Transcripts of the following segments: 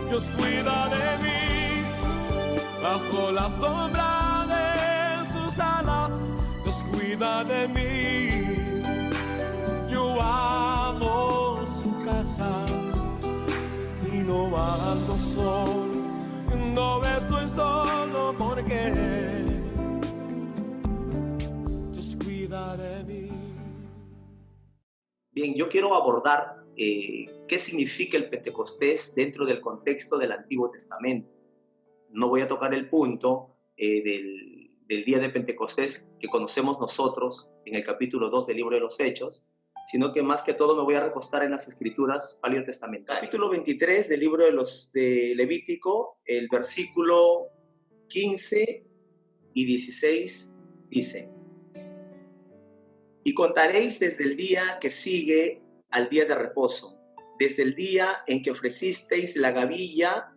Dios cuida de mí, bajo la sombra de sus alas, Dios cuida de mí. Yo amo su casa y no ando solo, no estoy solo porque Dios cuida de mí. Bien, yo quiero abordar qué significa el Pentecostés dentro del contexto del Antiguo Testamento. No voy a tocar el punto del día de Pentecostés que conocemos nosotros en el capítulo 2 del libro de los Hechos, sino que más que todo me voy a recostar en las escrituras paleotestamentarias. Capítulo 23 del libro de Levítico, el versículo 15 y 16 dice: y contaréis desde el día que sigue al día de reposo, desde el día en que ofrecisteis la gavilla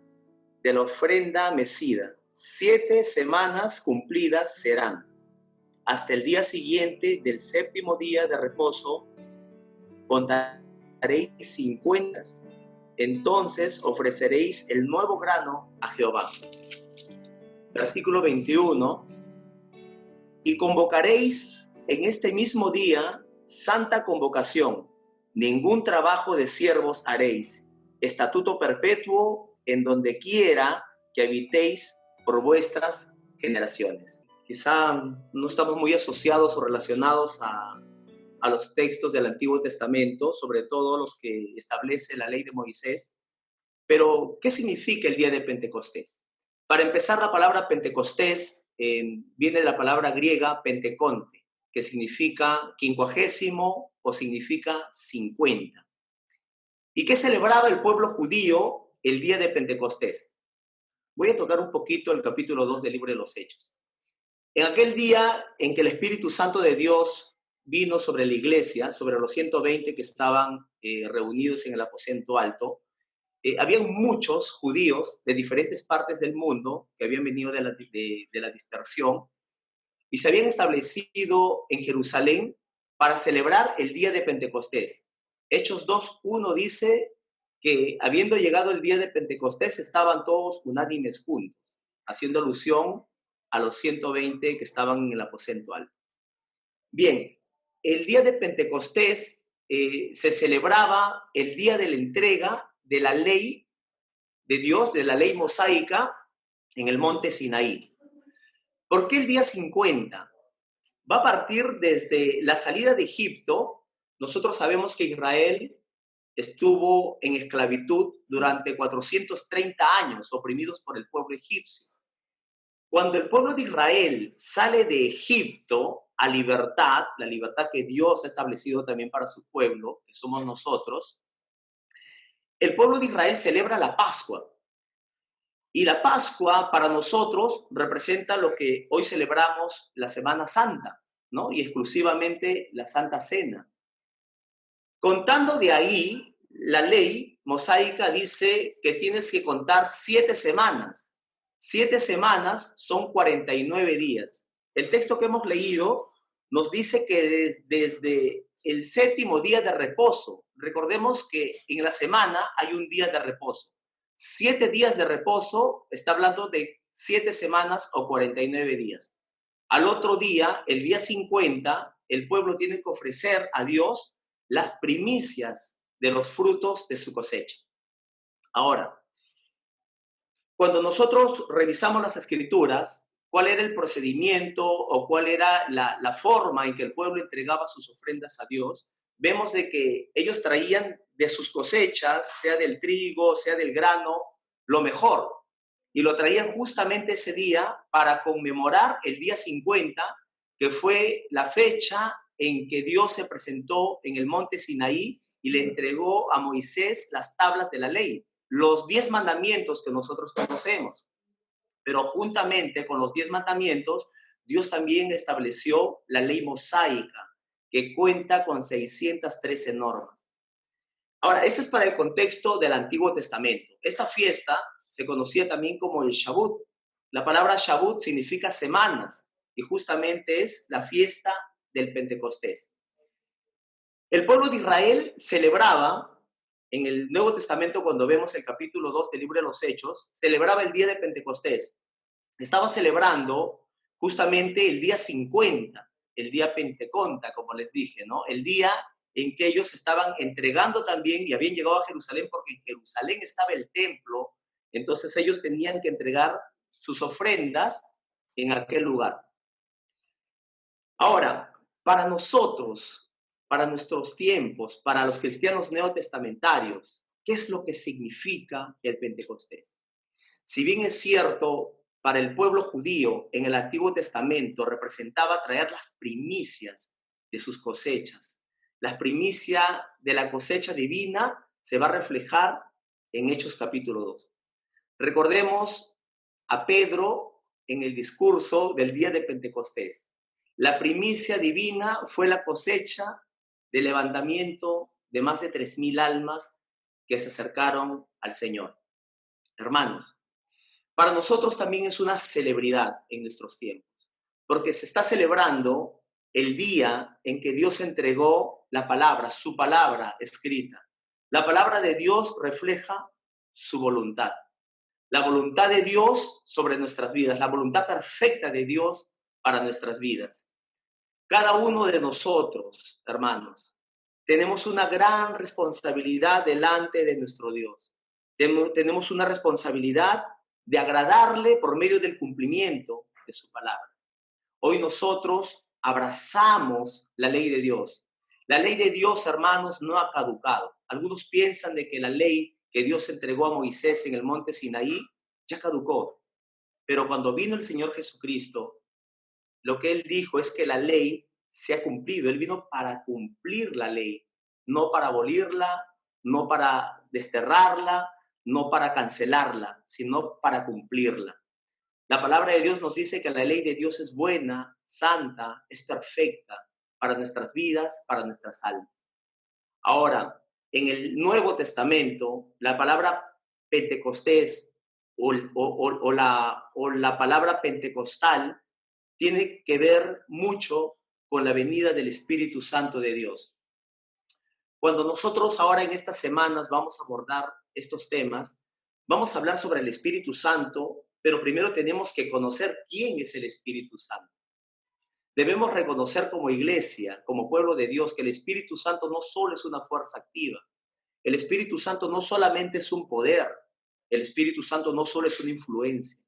de la ofrenda mecida. 7 semanas cumplidas serán. Hasta el día siguiente del séptimo día de reposo, contaréis 50. Entonces ofreceréis el nuevo grano a Jehová. Versículo 21. Y convocaréis en este mismo día santa convocación. Ningún trabajo de siervos haréis. Estatuto perpetuo en donde quiera que habitéis por vuestras generaciones. Quizá no estamos muy asociados o relacionados a los textos del Antiguo Testamento, sobre todo los que establece la ley de Moisés. Pero, ¿qué significa el día de Pentecostés? Para empezar, la palabra Pentecostés viene de la palabra griega penteconte, que significa quincuagésimo o significa 50. ¿Y qué celebraba el pueblo judío el día de Pentecostés? Voy a tocar un poquito el capítulo 2 del libro de los Hechos. En aquel día en que el Espíritu Santo de Dios vino sobre la iglesia, sobre los 120 que estaban reunidos en el aposento alto, habían muchos judíos de diferentes partes del mundo que habían venido de la dispersión y se habían establecido en Jerusalén para celebrar el día de Pentecostés. Hechos 2:1 dice que habiendo llegado el día de Pentecostés estaban todos unánimes juntos, haciendo alusión a los 120 que estaban en el aposento alto. Bien, el día de Pentecostés se celebraba el día de la entrega de la ley de Dios, de la ley mosaica, en el monte Sinaí. ¿Por qué el día 50? Va a partir desde la salida de Egipto. Nosotros sabemos que Israel estuvo en esclavitud durante 430 años, oprimidos por el pueblo egipcio. Cuando el pueblo de Israel sale de Egipto a libertad, la libertad que Dios ha establecido también para su pueblo, que somos nosotros, el pueblo de Israel celebra la Pascua. Y la Pascua para nosotros representa lo que hoy celebramos la Semana Santa, ¿no? Y exclusivamente la Santa Cena. Contando de ahí, la ley mosaica dice que tienes que contar 7 semanas. 7 semanas son 49 días. El texto que hemos leído nos dice que desde el séptimo día de reposo, recordemos que en la semana hay un día de reposo. 7 días de reposo, está hablando de 7 semanas o 49 días. Al otro día, el día 50, el pueblo tiene que ofrecer a Dios las primicias de los frutos de su cosecha. Ahora, cuando nosotros revisamos las escrituras, ¿cuál era el procedimiento o cuál era la forma en que el pueblo entregaba sus ofrendas a Dios? Vemos de que ellos traían de sus cosechas, sea del trigo, sea del grano, lo mejor. Y lo traían justamente ese día para conmemorar el día 50, que fue la fecha en que Dios se presentó en el monte Sinaí y le entregó a Moisés las tablas de la ley, los 10 mandamientos que nosotros conocemos. Pero juntamente con los 10 mandamientos, Dios también estableció la ley mosaica, que cuenta con 613 normas. Ahora, eso es para el contexto del Antiguo Testamento. Esta fiesta se conocía también como el Shavuot. La palabra Shavuot significa semanas y justamente es la fiesta del Pentecostés. El pueblo de Israel celebraba en el Nuevo Testamento, cuando vemos el capítulo 2 del libro de los Hechos, celebraba el día de Pentecostés. Estaba celebrando justamente el día 50, el día Penteconta, como les dije, ¿no? El día en que ellos estaban entregando también y habían llegado a Jerusalén, porque en Jerusalén estaba el templo, entonces ellos tenían que entregar sus ofrendas en aquel lugar. Ahora, para nosotros, para nuestros tiempos, para los cristianos neotestamentarios, ¿qué es lo que significa el Pentecostés? Si bien es cierto, para el pueblo judío en el Antiguo Testamento representaba traer las primicias de sus cosechas. La primicia de la cosecha divina se va a reflejar en Hechos capítulo 2. Recordemos a Pedro en el discurso del día de Pentecostés. La primicia divina fue la cosecha del levantamiento de más de 3,000 almas que se acercaron al Señor. Hermanos, para nosotros también es una celebridad en nuestros tiempos, porque se está celebrando el día en que Dios entregó la palabra, su palabra escrita. La palabra de Dios refleja su voluntad. La voluntad de Dios sobre nuestras vidas, la voluntad perfecta de Dios para nuestras vidas. Cada uno de nosotros, hermanos, tenemos una gran responsabilidad delante de nuestro Dios. Tenemos una responsabilidad de agradarle por medio del cumplimiento de su palabra. Hoy nosotros abrazamos la ley de Dios. La ley de Dios, hermanos, no ha caducado. Algunos piensan de que la ley que Dios entregó a Moisés en el monte Sinaí ya caducó. Pero cuando vino el Señor Jesucristo, lo que Él dijo es que la ley se ha cumplido. Él vino para cumplir la ley, no para abolirla, no para desterrarla, no para cancelarla, sino para cumplirla. La palabra de Dios nos dice que la ley de Dios es buena, santa, es perfecta para nuestras vidas, para nuestras almas. Ahora, en el Nuevo Testamento, la palabra Pentecostés o la palabra pentecostal tiene que ver mucho con la venida del Espíritu Santo de Dios. Cuando nosotros ahora en estas semanas vamos a abordar estos temas, vamos a hablar sobre el Espíritu Santo, pero primero tenemos que conocer quién es el Espíritu Santo. Debemos reconocer como iglesia, como pueblo de Dios, que el Espíritu Santo no solo es una fuerza activa. El Espíritu Santo no solamente es un poder. El Espíritu Santo no solo es una influencia.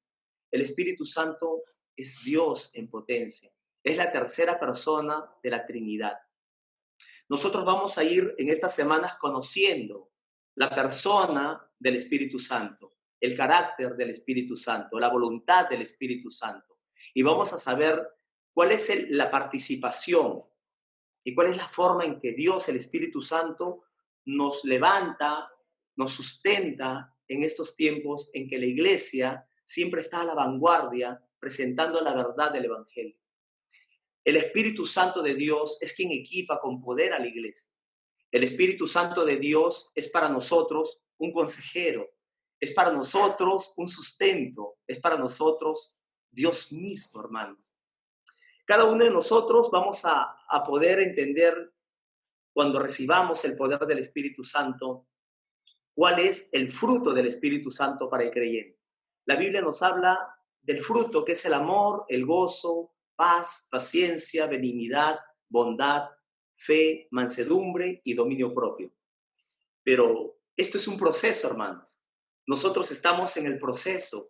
El Espíritu Santo es Dios en potencia. Es la tercera persona de la Trinidad. Nosotros vamos a ir en estas semanas conociendo la persona del Espíritu Santo, el carácter del Espíritu Santo, la voluntad del Espíritu Santo. Y vamos a saber cuál es la participación y cuál es la forma en que Dios, el Espíritu Santo, nos levanta, nos sustenta en estos tiempos en que la iglesia siempre está a la vanguardia presentando la verdad del Evangelio. El Espíritu Santo de Dios es quien equipa con poder a la iglesia. El Espíritu Santo de Dios es para nosotros un consejero, es para nosotros un sustento, es para nosotros Dios mismo, hermanos. Cada uno de nosotros vamos a poder entender cuando recibamos el poder del Espíritu Santo, cuál es el fruto del Espíritu Santo para el creyente. La Biblia nos habla del fruto que es el amor, el gozo, paz, paciencia, benignidad, bondad, fe, mansedumbre y dominio propio. Pero esto es un proceso, hermanos. Nosotros estamos en el proceso.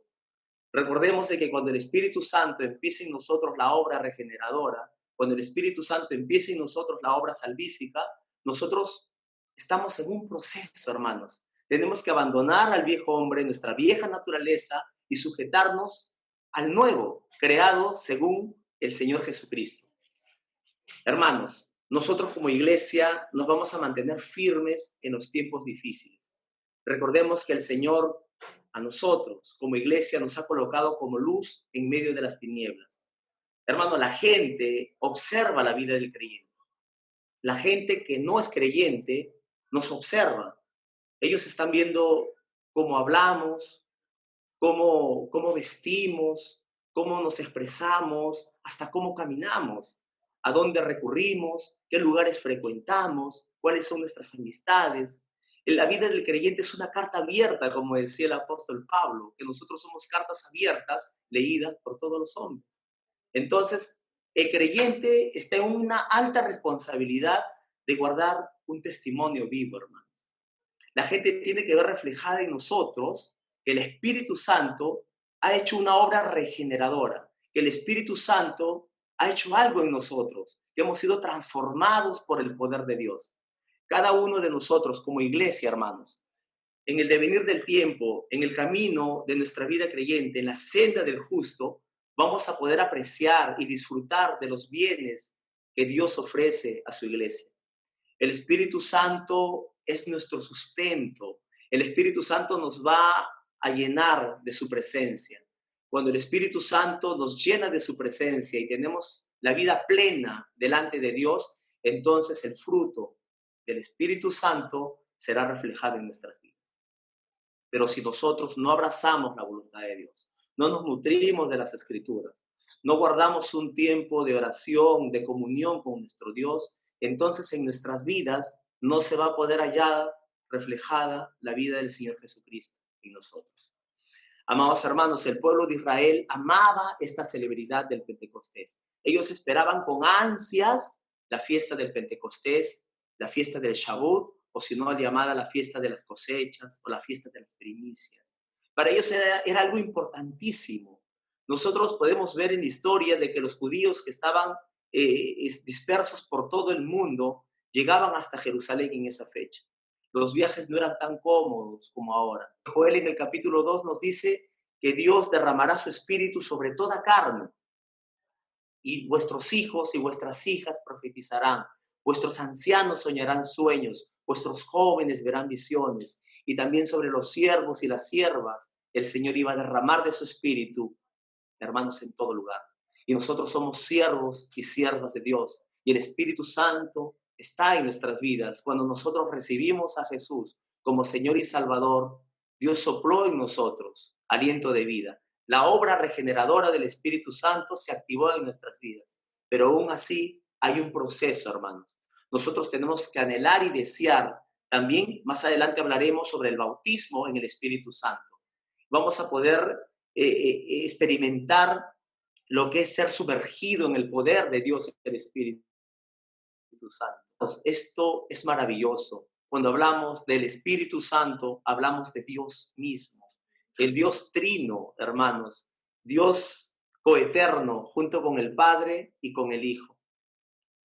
Recordemos de que cuando el Espíritu Santo empiece en nosotros la obra regeneradora, cuando el Espíritu Santo empiece en nosotros la obra salvífica, nosotros estamos en un proceso, hermanos. Tenemos que abandonar al viejo hombre, nuestra vieja naturaleza, y sujetarnos al nuevo, creado según el Señor Jesucristo. Hermanos, nosotros como iglesia nos vamos a mantener firmes en los tiempos difíciles. Recordemos que el Señor a nosotros como iglesia nos ha colocado como luz en medio de las tinieblas. Hermano, la gente observa la vida del creyente. La gente que no es creyente nos observa. Ellos están viendo cómo hablamos, cómo vestimos, cómo nos expresamos, hasta cómo caminamos, a dónde recurrimos, qué lugares frecuentamos, cuáles son nuestras amistades. La vida del creyente es una carta abierta, como decía el apóstol Pablo, que nosotros somos cartas abiertas leídas por todos los hombres. Entonces, el creyente está en una alta responsabilidad de guardar un testimonio vivo, hermanos. La gente tiene que ver reflejada en nosotros que el Espíritu Santo ha hecho una obra regeneradora, que el Espíritu Santo ha hecho algo en nosotros, que hemos sido transformados por el poder de Dios. Cada uno de nosotros como iglesia, hermanos, en el devenir del tiempo, en el camino de nuestra vida creyente, en la senda del justo, vamos a poder apreciar y disfrutar de los bienes que Dios ofrece a su iglesia. El Espíritu Santo es nuestro sustento. El Espíritu Santo nos va a llenar de su presencia. Cuando el Espíritu Santo nos llena de su presencia y tenemos la vida plena delante de Dios, entonces el fruto del Espíritu Santo será reflejado en nuestras vidas. Pero si nosotros no abrazamos la voluntad de Dios, no nos nutrimos de las Escrituras, no guardamos un tiempo de oración, de comunión con nuestro Dios, entonces en nuestras vidas no se va a poder hallar reflejada la vida del Señor Jesucristo en nosotros. Amados hermanos, el pueblo de Israel amaba esta celebridad del Pentecostés. Ellos esperaban con ansias la fiesta del Pentecostés, la fiesta del Shavuot, o si no, llamada la fiesta de las cosechas o la fiesta de las primicias. Para ellos era algo importantísimo. Nosotros podemos ver en la historia de que los judíos que estaban dispersos por todo el mundo llegaban hasta Jerusalén en esa fecha. Los viajes no eran tan cómodos como ahora. Joel en el capítulo 2 nos dice que Dios derramará su espíritu sobre toda carne y vuestros hijos y vuestras hijas profetizarán, vuestros ancianos soñarán sueños, vuestros jóvenes verán visiones, y también sobre los siervos y las siervas el Señor iba a derramar de su espíritu, hermanos, en todo lugar. Y nosotros somos siervos y siervas de Dios, y el Espíritu Santo está en nuestras vidas. Cuando nosotros recibimos a Jesús como Señor y Salvador, Dios sopló en nosotros aliento de vida. La obra regeneradora del Espíritu Santo se activó en nuestras vidas, pero aún así hay un proceso, hermanos. Nosotros tenemos que anhelar y desear. También más adelante hablaremos sobre el bautismo en el Espíritu Santo. Vamos a poder experimentar lo que es ser sumergido en el poder de Dios, el Espíritu Santo. Esto es maravilloso. Cuando hablamos del Espíritu Santo, hablamos de Dios mismo. El Dios trino, hermanos. Dios coeterno, junto con el Padre y con el Hijo.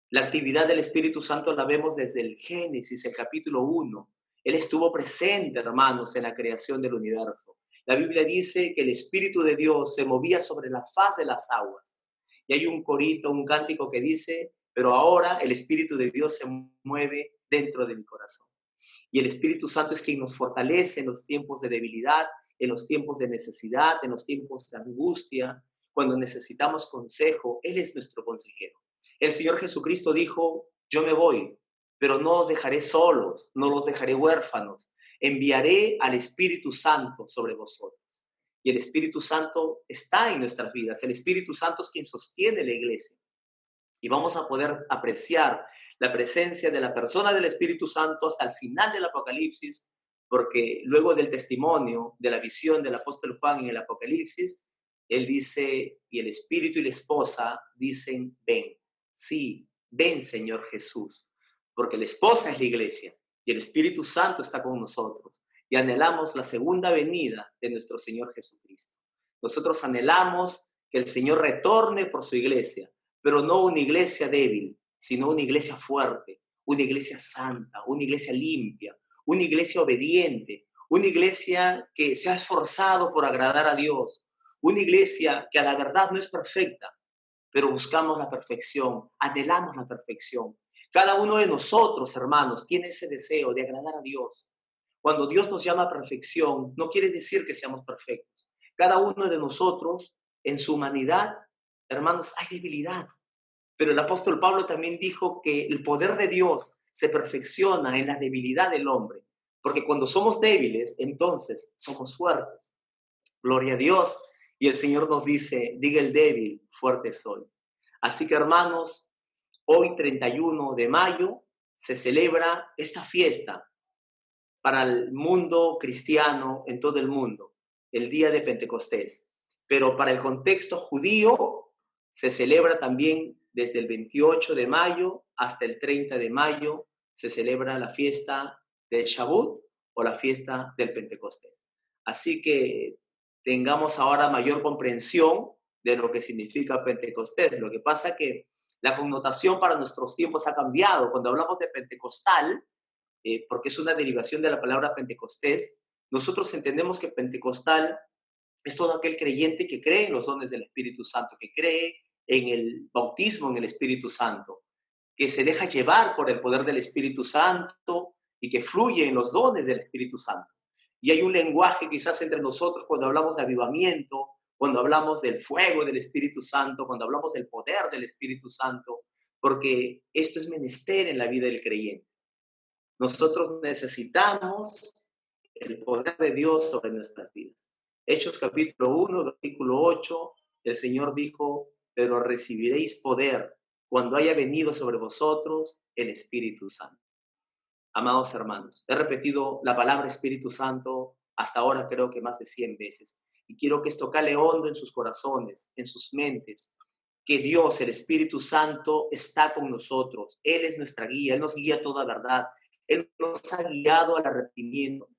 La actividad del Espíritu Santo la vemos desde el Génesis, el capítulo 1. Él estuvo presente, hermanos, en la creación del universo. La Biblia dice que el Espíritu de Dios se movía sobre la faz de las aguas. Y hay un corito, un cántico que dice, pero ahora el Espíritu de Dios se mueve dentro de mi corazón. Y el Espíritu Santo es quien nos fortalece en los tiempos de debilidad, en los tiempos de necesidad, en los tiempos de angustia. Cuando necesitamos consejo, Él es nuestro consejero. El Señor Jesucristo dijo, yo me voy, pero no os dejaré solos, no los dejaré huérfanos. Enviaré al Espíritu Santo sobre vosotros. Y el Espíritu Santo está en nuestras vidas. El Espíritu Santo es quien sostiene la iglesia. Y vamos a poder apreciar la presencia de la persona del Espíritu Santo hasta el final del Apocalipsis, porque luego del testimonio, de la visión del apóstol Juan en el Apocalipsis, él dice, y el Espíritu y la esposa dicen, ven. Sí, ven, Señor Jesús, porque la esposa es la iglesia y el Espíritu Santo está con nosotros y anhelamos la segunda venida de nuestro Señor Jesucristo. Nosotros anhelamos que el Señor retorne por su iglesia, pero no una iglesia débil, sino una iglesia fuerte, una iglesia santa, una iglesia limpia, una iglesia obediente, una iglesia que se ha esforzado por agradar a Dios, una iglesia que a la verdad no es perfecta, pero buscamos la perfección, anhelamos la perfección. Cada uno de nosotros, hermanos, tiene ese deseo de agradar a Dios. Cuando Dios nos llama a perfección, no quiere decir que seamos perfectos. Cada uno de nosotros, en su humanidad, hermanos, hay debilidad. Pero el apóstol Pablo también dijo que el poder de Dios se perfecciona en la debilidad del hombre. Porque cuando somos débiles, entonces somos fuertes. Gloria a Dios. Y el Señor nos dice, diga el débil, fuerte soy. Así que, hermanos, hoy 31 de mayo se celebra esta fiesta para el mundo cristiano en todo el mundo, el día de Pentecostés. Pero para el contexto judío se celebra también desde el 28 de mayo hasta el 30 de mayo, se celebra la fiesta del Shavuot o la fiesta del Pentecostés. Así que tengamos ahora mayor comprensión de lo que significa Pentecostés. Lo que pasa es que la connotación para nuestros tiempos ha cambiado. Cuando hablamos de pentecostal, porque es una derivación de la palabra Pentecostés, nosotros entendemos que pentecostal es todo aquel creyente que cree en los dones del Espíritu Santo, que cree en el bautismo en el Espíritu Santo, que se deja llevar por el poder del Espíritu Santo y que fluye en los dones del Espíritu Santo. Y hay un lenguaje quizás entre nosotros cuando hablamos de avivamiento, cuando hablamos del fuego del Espíritu Santo, cuando hablamos del poder del Espíritu Santo, porque esto es menester en la vida del creyente. Nosotros necesitamos el poder de Dios sobre nuestras vidas. Hechos capítulo 1, versículo 8, el Señor dijo, pero recibiréis poder cuando haya venido sobre vosotros el Espíritu Santo. Amados hermanos, he repetido la palabra Espíritu Santo hasta ahora creo que más de 100 veces. Y quiero que esto cale hondo en sus corazones, en sus mentes, que Dios, el Espíritu Santo, está con nosotros. Él es nuestra guía, Él nos guía a toda verdad. Él nos ha guiado al arrepentimiento.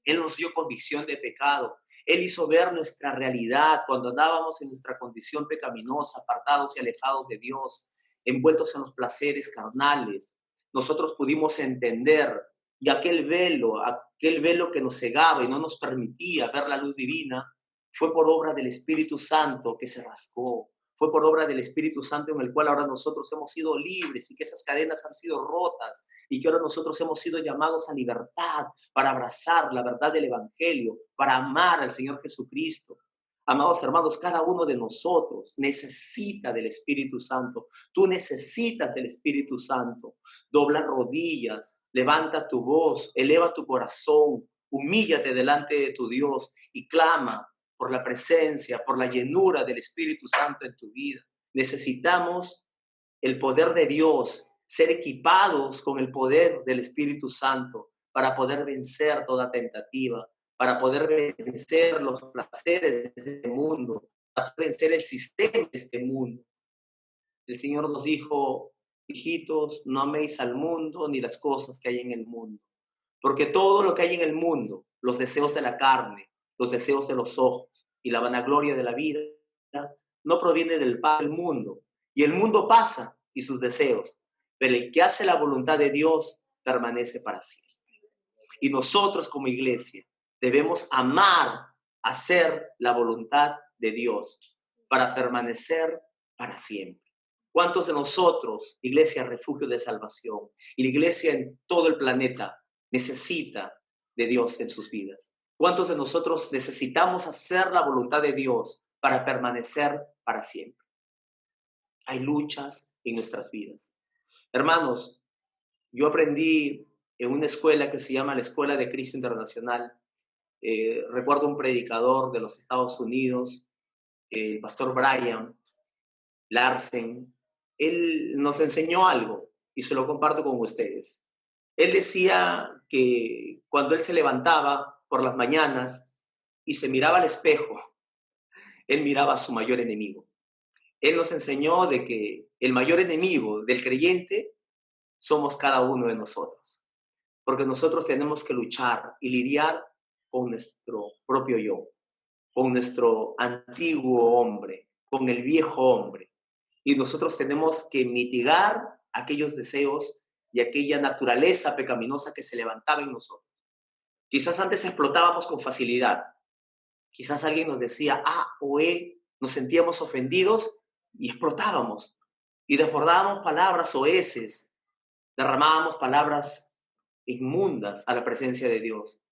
Él nos dio convicción de pecado. Él hizo ver nuestra realidad cuando andábamos en nuestra condición pecaminosa, apartados y alejados de Dios, envueltos en los placeres carnales. Nosotros pudimos entender y aquel velo que nos cegaba y no nos permitía ver la luz divina, fue por obra del Espíritu Santo que se rasgó. Fue por obra del Espíritu Santo en el cual ahora nosotros hemos sido libres y que esas cadenas han sido rotas y que ahora nosotros hemos sido llamados a libertad para abrazar la verdad del Evangelio, para amar al Señor Jesucristo. Amados hermanos, cada uno de nosotros necesita del Espíritu Santo. Tú necesitas del Espíritu Santo. Dobla rodillas, levanta tu voz, eleva tu corazón, humíllate delante de tu Dios y clama por la presencia, por la llenura del Espíritu Santo en tu vida. Necesitamos el poder de Dios, ser equipados con el poder del Espíritu Santo para poder vencer toda tentativa, para poder vencer los placeres de este mundo, para poder vencer el sistema de este mundo. El Señor nos dijo, hijitos, no améis al mundo ni las cosas que hay en el mundo, porque todo lo que hay en el mundo, los deseos de la carne, los deseos de los ojos y la vanagloria de la vida, no proviene del Padre del mundo. Y el mundo pasa y sus deseos, pero el que hace la voluntad de Dios permanece para siempre. Y nosotros como iglesia debemos amar, hacer la voluntad de Dios para permanecer para siempre. ¿Cuántos de nosotros, Iglesia Refugio de Salvación, y la iglesia en todo el planeta, necesita de Dios en sus vidas? ¿Cuántos de nosotros necesitamos hacer la voluntad de Dios para permanecer para siempre? Hay luchas en nuestras vidas. Hermanos, yo aprendí en una escuela que se llama la Escuela de Cristo Internacional. Recuerdo un predicador de los Estados Unidos, el pastor Brian Larsen. Él nos enseñó algo y se lo comparto con ustedes. Él decía que cuando él se levantaba por las mañanas y se miraba al espejo, él miraba a su mayor enemigo. Él nos enseñó de que el mayor enemigo del creyente somos cada uno de nosotros, porque nosotros tenemos que luchar y lidiar con nuestro propio yo, con nuestro antiguo hombre, con el viejo hombre. Y nosotros tenemos que mitigar aquellos deseos y aquella naturaleza pecaminosa que se levantaba en nosotros. Quizás antes explotábamos con facilidad. Quizás alguien nos decía A o E, nos sentíamos ofendidos y explotábamos. Y desbordábamos palabras oeces, derramábamos palabras inmundas a la presencia de Dios.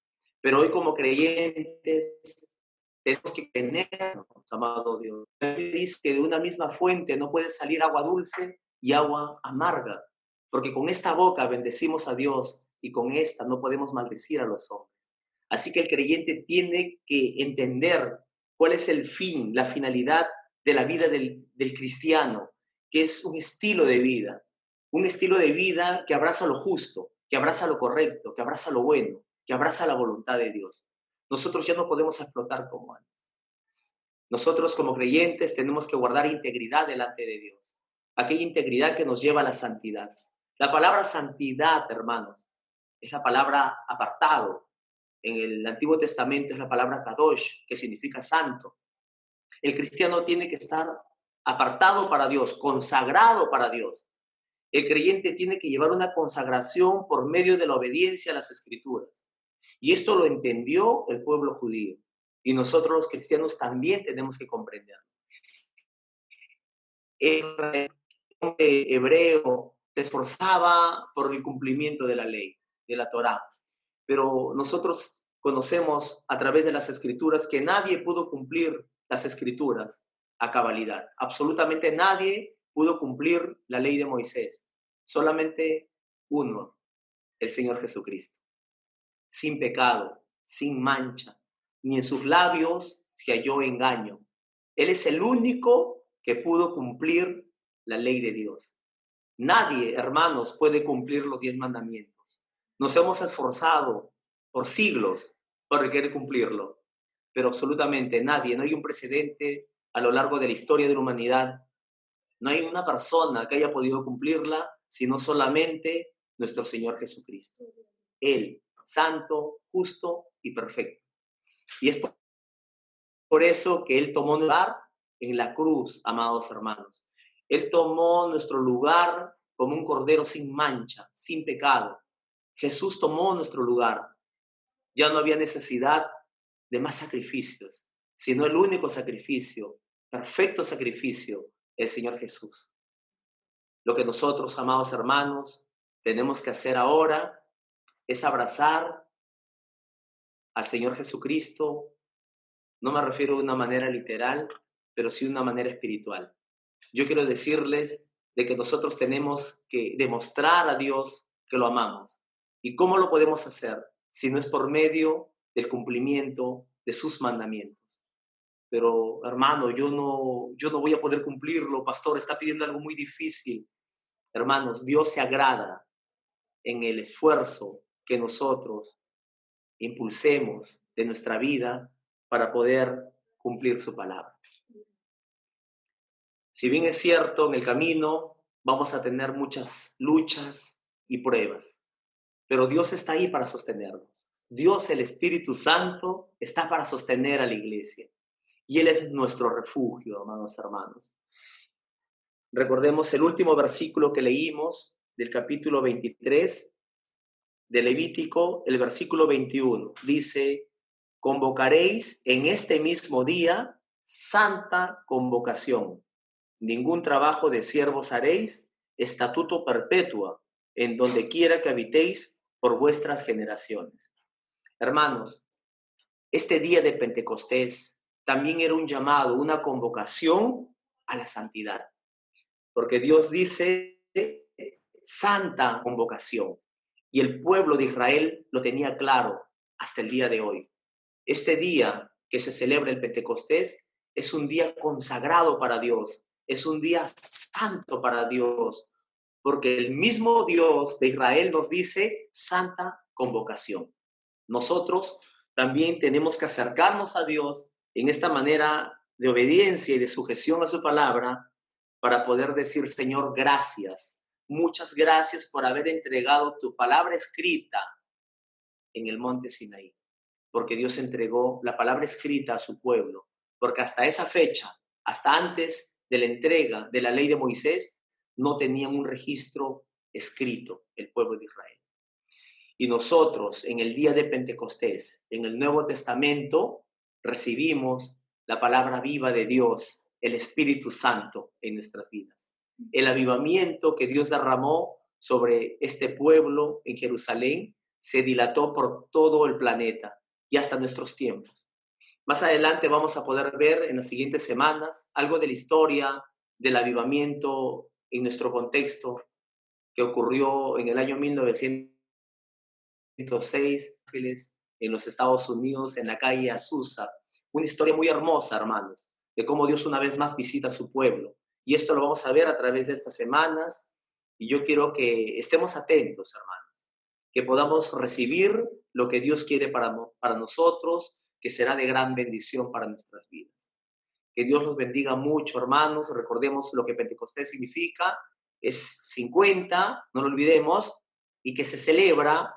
Pero hoy como creyentes tenemos que tenernos, amado Dios. Dice que de una misma fuente no puede salir agua dulce y agua amarga, porque con esta boca bendecimos a Dios y con esta no podemos maldecir a los hombres. Así que el creyente tiene que entender cuál es el fin, la finalidad de la vida del cristiano, que es un estilo de vida que abraza lo justo, que abraza lo correcto, que abraza lo bueno, que abraza la voluntad de Dios. Nosotros ya no podemos explotar como antes. Nosotros como creyentes tenemos que guardar integridad delante de Dios. Aquella integridad que nos lleva a la santidad. La palabra santidad, hermanos, es la palabra apartado. En el Antiguo Testamento es la palabra kadosh, que significa santo. El cristiano tiene que estar apartado para Dios, consagrado para Dios. El creyente tiene que llevar una consagración por medio de la obediencia a las Escrituras. Y esto lo entendió el pueblo judío. Y nosotros los cristianos también tenemos que comprenderlo. El hebreo se esforzaba por el cumplimiento de la ley, de la Torá. Pero nosotros conocemos a través de las Escrituras que nadie pudo cumplir las Escrituras a cabalidad. Absolutamente nadie pudo cumplir la ley de Moisés. Solamente uno, el Señor Jesucristo. Sin pecado, sin mancha, ni en sus labios se halló engaño. Él es el único que pudo cumplir la ley de Dios. Nadie, hermanos, puede cumplir los 10 mandamientos. Nos hemos esforzado por siglos por querer cumplirlo, pero absolutamente nadie, no hay un precedente a lo largo de la historia de la humanidad, no hay una persona que haya podido cumplirla, sino solamente nuestro Señor Jesucristo. Él, santo, justo y perfecto. Y es por eso que Él tomó lugar en la cruz, amados hermanos. Él tomó nuestro lugar como un cordero sin mancha, sin pecado. Jesús tomó nuestro lugar. Ya no había necesidad de más sacrificios, sino el único sacrificio, perfecto sacrificio, el Señor Jesús. Lo que nosotros, amados hermanos, tenemos que hacer ahora es abrazar al Señor Jesucristo. No me refiero de una manera literal, pero sí de una manera espiritual. Yo quiero decirles de que nosotros tenemos que demostrar a Dios que lo amamos. ¿Y cómo lo podemos hacer? Si no es por medio del cumplimiento de sus mandamientos. Pero, hermano, yo no voy a poder cumplirlo, pastor, está pidiendo algo muy difícil. Hermanos, Dios se agrada en el esfuerzo que nosotros impulsemos de nuestra vida para poder cumplir su palabra. Si bien es cierto, en el camino vamos a tener muchas luchas y pruebas, pero Dios está ahí para sostenernos. Dios, el Espíritu Santo, está para sostener a la iglesia. Y Él es nuestro refugio, amados hermanos. Recordemos el último versículo que leímos del capítulo 23 de Levítico, el versículo 21. Dice, convocaréis en este mismo día santa convocación. Ningún trabajo de siervos haréis, estatuto perpetua, en donde quiera que habitéis por vuestras generaciones. Hermanos, este día de Pentecostés también era un llamado, una convocación a la santidad. Porque Dios dice, santa convocación. Y el pueblo de Israel lo tenía claro hasta el día de hoy. Este día que se celebra el Pentecostés es un día consagrado para Dios, es un día santo para Dios, porque el mismo Dios de Israel nos dice santa convocación. Nosotros también tenemos que acercarnos a Dios en esta manera de obediencia y de sujeción a su palabra para poder decir, Señor, gracias. Muchas gracias por haber entregado tu palabra escrita en el monte Sinaí, porque Dios entregó la palabra escrita a su pueblo, porque hasta esa fecha, hasta antes de la entrega de la ley de Moisés, no tenían un registro escrito el pueblo de Israel. Y nosotros en el día de Pentecostés, en el Nuevo Testamento, recibimos la palabra viva de Dios, el Espíritu Santo en nuestras vidas. El avivamiento que Dios derramó sobre este pueblo en Jerusalén se dilató por todo el planeta y hasta nuestros tiempos. Más adelante vamos a poder ver en las siguientes semanas algo de la historia del avivamiento en nuestro contexto que ocurrió en el año 1906 en los Estados Unidos, en la calle Azusa. Una historia muy hermosa, hermanos, de cómo Dios una vez más visita a su pueblo. Y esto lo vamos a ver a través de estas semanas. Y yo quiero que estemos atentos, hermanos, que podamos recibir lo que Dios quiere para nosotros, que será de gran bendición para nuestras vidas. Que Dios los bendiga mucho, hermanos. Recordemos lo que Pentecostés significa. Es 50, no lo olvidemos, y que se celebra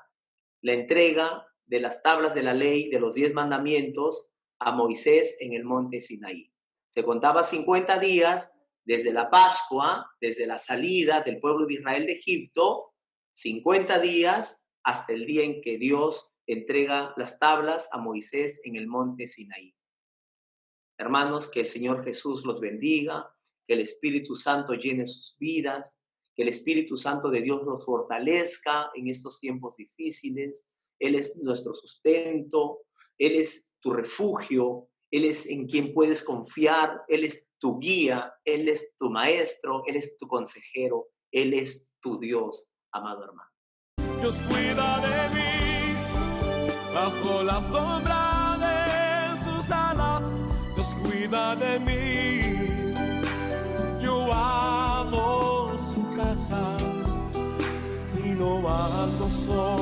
la entrega de las tablas de la ley, de los 10 mandamientos, a Moisés en el monte Sinaí. Se contaba 50 días desde la Pascua, desde la salida del pueblo de Israel de Egipto, 50 días hasta el día en que Dios entrega las tablas a Moisés en el monte Sinaí. Hermanos, que el Señor Jesús los bendiga, que el Espíritu Santo llene sus vidas, que el Espíritu Santo de Dios los fortalezca en estos tiempos difíciles. Él es nuestro sustento, Él es tu refugio, Él es en quien puedes confiar, Él es tu guía, Él es tu maestro, Él es tu consejero, Él es tu Dios, amado hermano. Dios cuida de mí, bajo la sombra de sus alas, Dios cuida de mí. Yo amo su casa y no ando solo.